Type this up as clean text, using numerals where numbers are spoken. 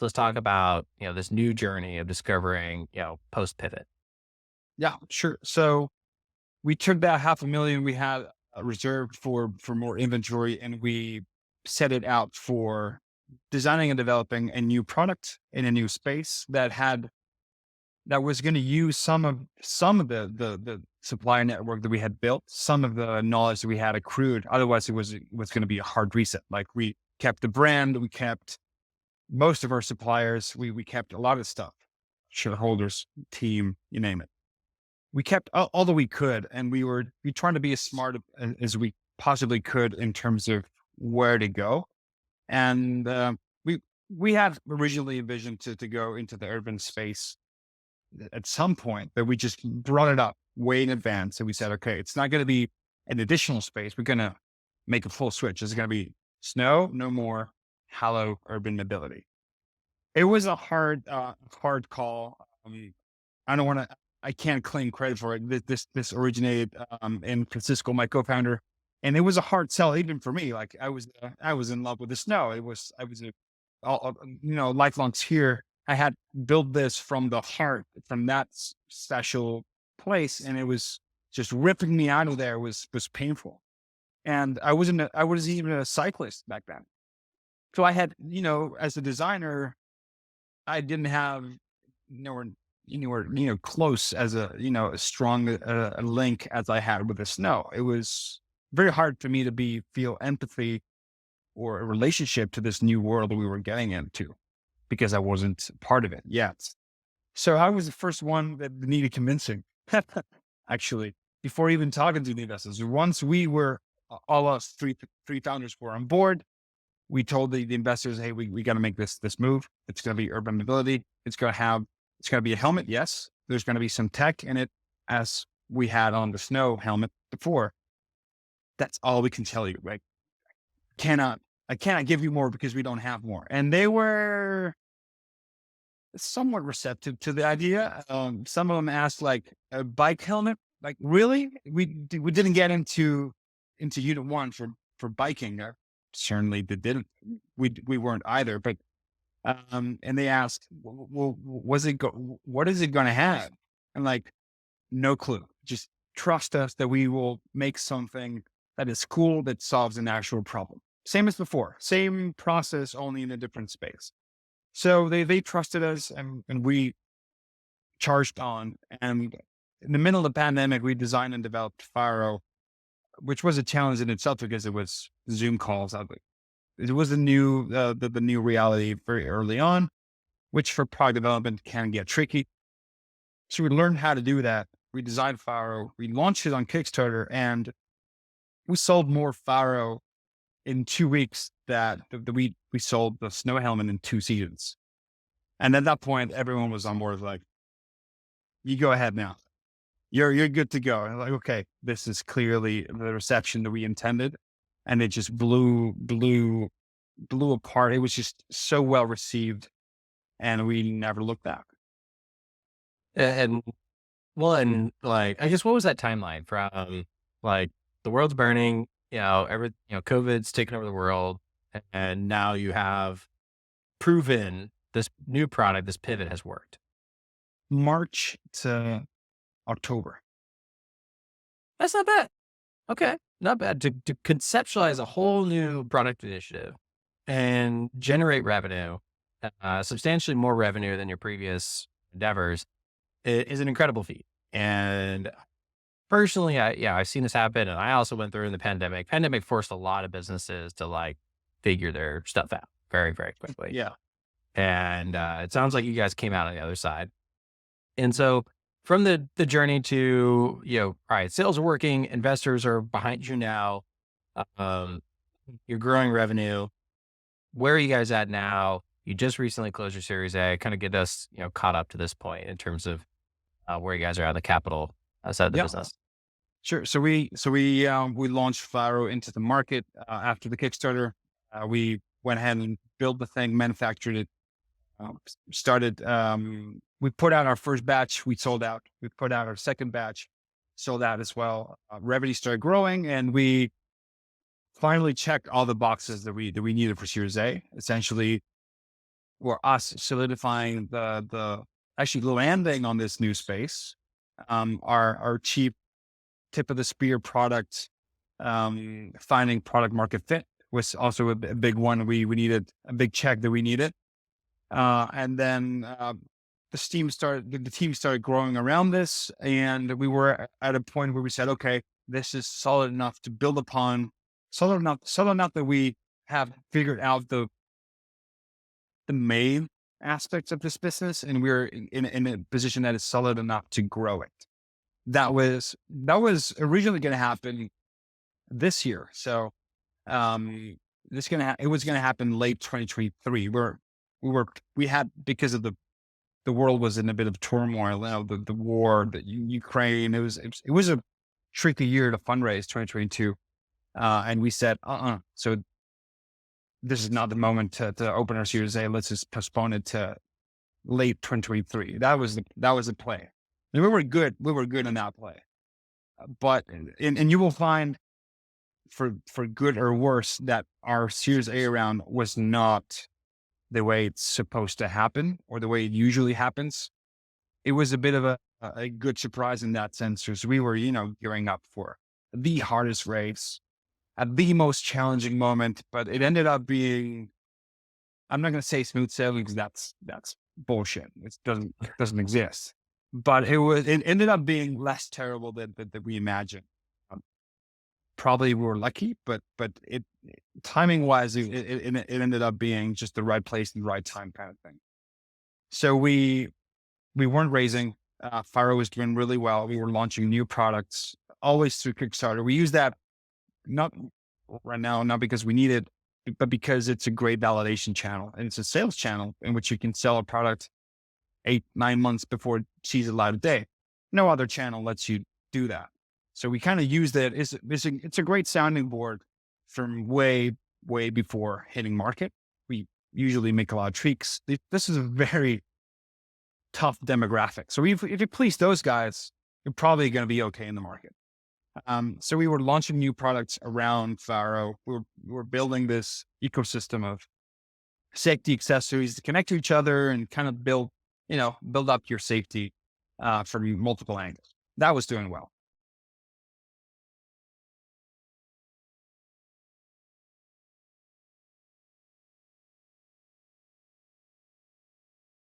let's talk about, this new journey of discovering, post pivot. Yeah, sure. So we took that 500,000 we had reserved for more inventory, and we set it out for designing and developing a new product in a new space that was going to use some of the supplier network that we had built, some of the knowledge that we had accrued. Otherwise, it was going to be a hard reset. Like, we kept the brand, we kept most of our suppliers, we kept a lot of stuff, shareholders, team, you name it. We kept all that we could, and we trying to be as smart as we possibly could in terms of where to go. And we we had originally envisioned to go into the urban space at some point, but we just brought it up way in advance. And we said, okay, it's not going to be an additional space. We're going to make a full switch. It's going to be snow, no more hollow urban mobility. It was a hard call. I don't want to, I can't claim credit for it. This originated in Francisco, my co-founder, and it was a hard sell even for me. Like, I was in love with the snow. I was a, lifelong skier. I had built this from the heart, from that special place, and it was just ripping me out of there was painful. And I was even a cyclist back then. So I had, as a designer, I didn't have nowhere close as a strong a link as I had with the snow. It was very hard for me to feel empathy or a relationship to this new world that we were getting into because I wasn't part of it yet. So I was the first one that needed convincing, actually, before even talking to the investors. Once we were all us three founders were on board, we told the investors, hey, we got to make this move. It's going to be urban mobility. It's going to be a helmet. Yes. There's going to be some tech in it, as we had on the snow helmet before. That's all we can tell you, right? I cannot give you more because we don't have more. And they were somewhat receptive to the idea. Some of them asked, like, a bike helmet. Like, really? We didn't get into unit one for biking. Certainly they didn't. We weren't either. But and they asked, well, what is it going to have? And, like, no clue. Just trust us that we will make something that is cool, that solves an actual problem. Same as before, same process, only in a different space. So they trusted us, and we charged on. And in the middle of the pandemic, we designed and developed Faro, which was a challenge in itself because it was Zoom calls. It was the new reality very early on, which for product development can get tricky. So we learned how to do that. We designed Faro, we launched it on Kickstarter, and we sold more Faro in 2 weeks that we sold the snow helmet in 2 seasons. And at that point, everyone was on board, like, you go ahead now. You're good to go. And, like, okay, this is clearly the reception that we intended. And it just blew apart. It was just so well received, and we never looked back. And well, and like, I guess, what was that timeline from, like, the world's burning, COVID's taken over the world, and now you have proven this new product, this pivot has worked. March to October. That's not bad. Okay. Not bad to conceptualize a whole new product initiative and generate revenue, substantially more revenue than your previous endeavors, is an incredible feat. And personally, I've seen this happen. And I also went through in the pandemic. Pandemic forced a lot of businesses to, like, figure their stuff out very, very quickly. Yeah. And it sounds like you guys came out on the other side. And so from the journey to, all right, sales are working, investors are behind you now, um, you're growing revenue. Where are you guys at now? You just recently closed your Series A. Kind of get us, caught up to this point in terms of where you guys are on the capital side of the Yeah. business. Sure. So we launched Faro into the market after the Kickstarter. We went ahead and built the thing, manufactured it, started. We put out our first batch, we sold out. We put out our second batch, sold out as well. Revenue started growing, and we finally checked all the boxes that we needed for Series A. Essentially, or us solidifying the actually landing on this new space. Our cheap tip of the spear product, finding product market fit was also a big one. We needed a big check that we needed. And then the team started growing around this, and we were at a point where we said, okay, this is solid enough to build upon, solid enough that we have figured out the main aspects of this business, and we're in a position that is solid enough to grow it. That was originally going to happen this year. So it was going to happen late 2023. We had, because of the world was in a bit of turmoil, the war, Ukraine. It was a tricky year to fundraise, 2022. And we said, so this is not the moment to open our Series A. Let's just postpone it to late 2023. That was the play. And we were good. We were good in that play. But and you will find, for good or worse, that our Series A round was not the way it's supposed to happen or the way it usually happens. It was a bit of a good surprise in that sense, because we were, gearing up for the hardest race at the most challenging moment, but it ended up being, I'm not going to say smooth sailing, because that's bullshit. It doesn't exist, but it ended up being less terrible than we imagined. Probably we were lucky, but it timing wise, it ended up being just the right place and the right time kind of thing. So we weren't raising. Faro was doing really well. We were launching new products always through Kickstarter. We use that not right now, not because we need it, but because it's a great validation channel, and it's a sales channel in which you can sell a product 8-9 months before it sees the light of day. No other channel lets you do that. So we kind of use that. It's a great sounding board from way before hitting market. We usually make a lot of tweaks. This is a very tough demographic. So if you please those guys, you're probably going to be okay in the market. So we were launching new products around Faro. We were building this ecosystem of safety accessories to connect to each other and kind of build up your safety from multiple angles. That was doing well.